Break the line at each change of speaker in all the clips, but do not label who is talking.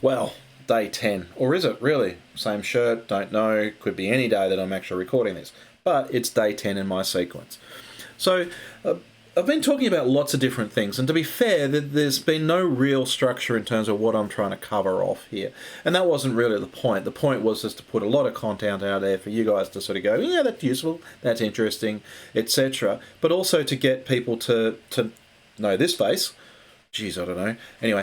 Well, day 10. Or is it really? Same shirt, don't know. Could be any day that I'm actually recording this. But it's day 10 in my sequence. So I've been talking about lots of different things, and to be fair, there's been no real structure in terms of what I'm trying to cover off here. And that wasn't really the point. The point was just to put a lot of content out there for you guys to sort of go, yeah, that's useful, that's interesting, etc. But also to get people to know this face. Geez, I don't know. Anyway,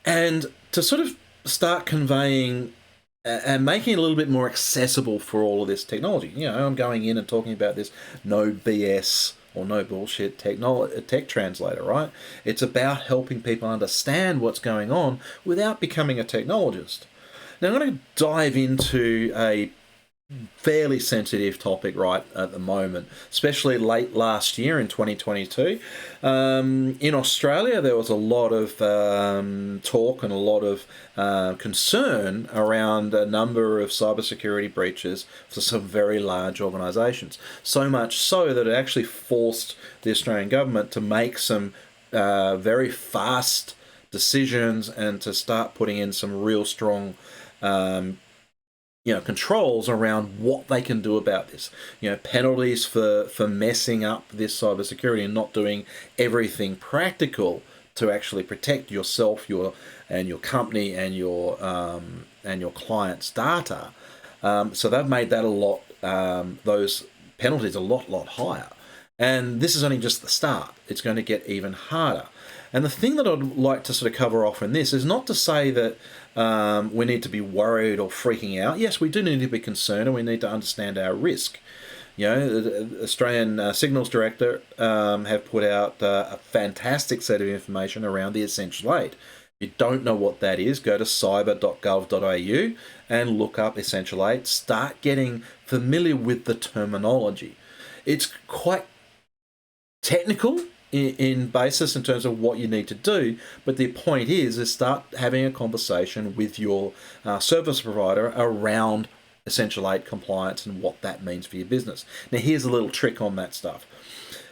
and to sort of start conveying and making it a little bit more accessible for all of this technology. You know, I'm going in and talking about this no BS or no bullshit tech translator, right? It's about helping people understand what's going on without becoming a technologist. Now, I'm going to dive into a fairly sensitive topic right at the moment, especially late last year in 2022. In Australia, there was a lot of talk and a lot of concern around a number of cybersecurity breaches for some very large organisations. So much so that it actually forced the Australian government to make some very fast decisions and to start putting in some real strong controls around what they can do about this. Penalties for messing up this cybersecurity and not doing everything practical to actually protect yourself, your company, and your client's data. So they've made that a lot. Those penalties a lot higher. And this is only just the start. It's going to get even harder. And the thing that I'd like to sort of cover off in this is not to say that we need to be worried or freaking out. Yes, we do need to be concerned and we need to understand our risk. The Australian Signals Director have put out a fantastic set of information around the Essential 8. If you don't know what that is, go to cyber.gov.au and look up Essential 8. Start getting familiar with the terminology. It's quite technical in basis in terms of what you need to do, but the point is start having a conversation with your service provider around Essential 8 compliance and what that means for your business. Now here's a little trick on that stuff.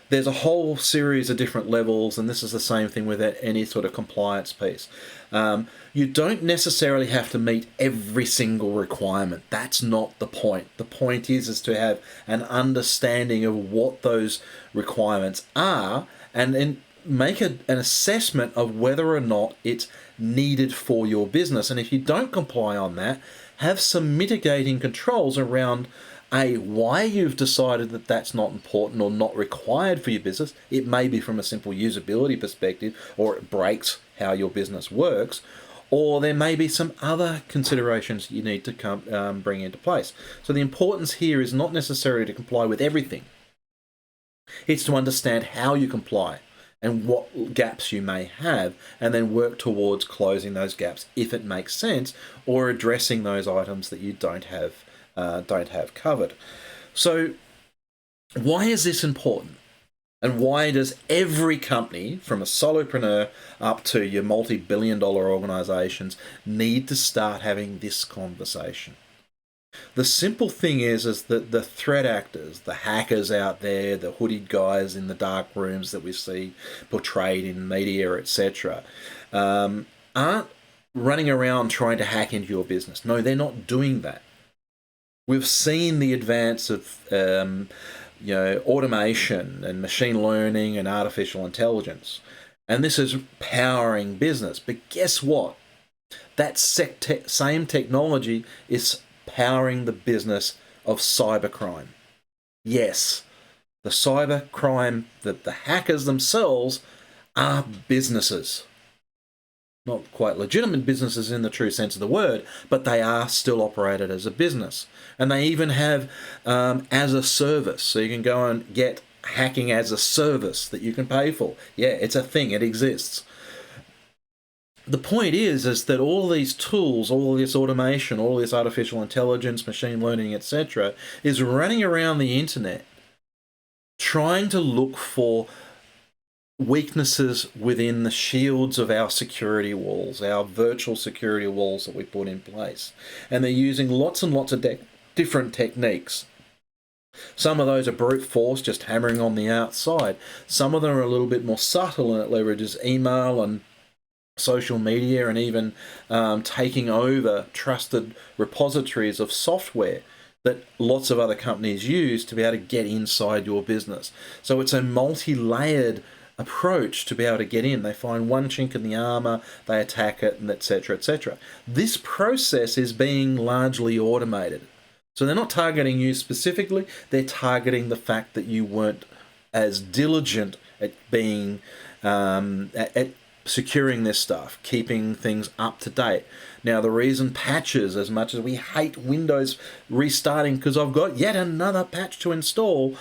There's a whole series of different levels, and this is the same thing with any sort of compliance piece. You don't necessarily have to meet every single requirement. That's not the point. The point is to have an understanding of what those requirements are, and then make an assessment of whether or not it's needed for your business. And if you don't comply on that, have some mitigating controls around why you've decided that that's not important or not required for your business. It may be from a simple usability perspective, or it breaks how your business works, or there may be some other considerations you need to bring into place. So the importance here is not necessarily to comply with everything. It's to understand how you comply and what gaps you may have, and then work towards closing those gaps if it makes sense, or addressing those items that you don't have covered. So why is this important? And why does every company, from a solopreneur up to your multi-billion-dollar organizations, need to start having this conversation? The simple thing is that the threat actors, the hackers out there, the hooded guys in the dark rooms that we see portrayed in media, etc., aren't running around trying to hack into your business. No, they're not doing that. We've seen the advance of automation and machine learning and artificial intelligence, and this is powering business. But guess what? That same technology is powering the business of cybercrime. Yes, the cybercrime, the hackers themselves are businesses. Not quite legitimate businesses in the true sense of the word, but they are still operated as a business. And they even have as a service. So you can go and get hacking as a service that you can pay for. Yeah, it's a thing, it exists. The point is that all these tools, all this automation, all this artificial intelligence, machine learning, etc., is running around the internet trying to look for weaknesses within the shields of our security walls, our virtual security walls that we put in place. And they're using lots and lots of different techniques. Some of those are brute force, just hammering on the outside. Some of them are a little bit more subtle, and it leverages email and social media and even taking over trusted repositories of software that lots of other companies use to be able to get inside your business. So it's a multi-layered approach to be able to get in. They find one chink in the armor, they attack it, and etc., etc. This process is being largely automated. So they're not targeting you specifically, they're targeting the fact that you weren't as diligent at being at securing this stuff, keeping things up to date. Now, the reason patches, as much as we hate Windows restarting because I've got yet another patch to install,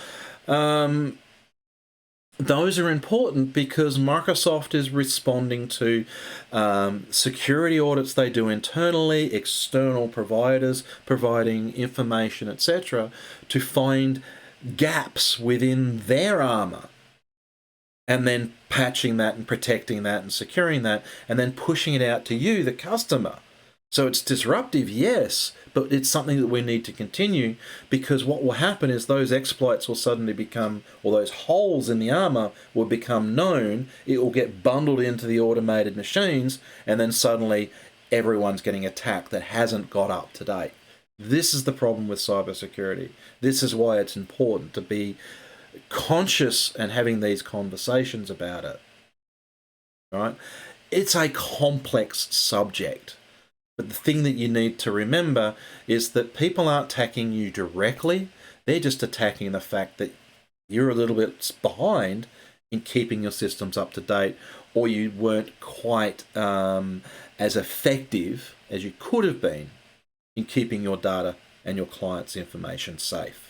those are important because Microsoft is responding to security audits they do internally, external providers providing information, etc., to find gaps within their armor, and then patching that and protecting that and securing that, and then pushing it out to you, the customer. So it's disruptive, yes, but it's something that we need to continue, because what will happen is those exploits will suddenly become, or those holes in the armor will become known, it will get bundled into the automated machines, and then suddenly everyone's getting attacked that hasn't got up to date. This is the problem with cybersecurity. This is why it's important to be conscious and having these conversations about it. Right? It's a complex subject. But the thing that you need to remember is that people aren't attacking you directly. They're just attacking the fact that you're a little bit behind in keeping your systems up to date, or you weren't quite as effective as you could have been in keeping your data and your clients' information safe.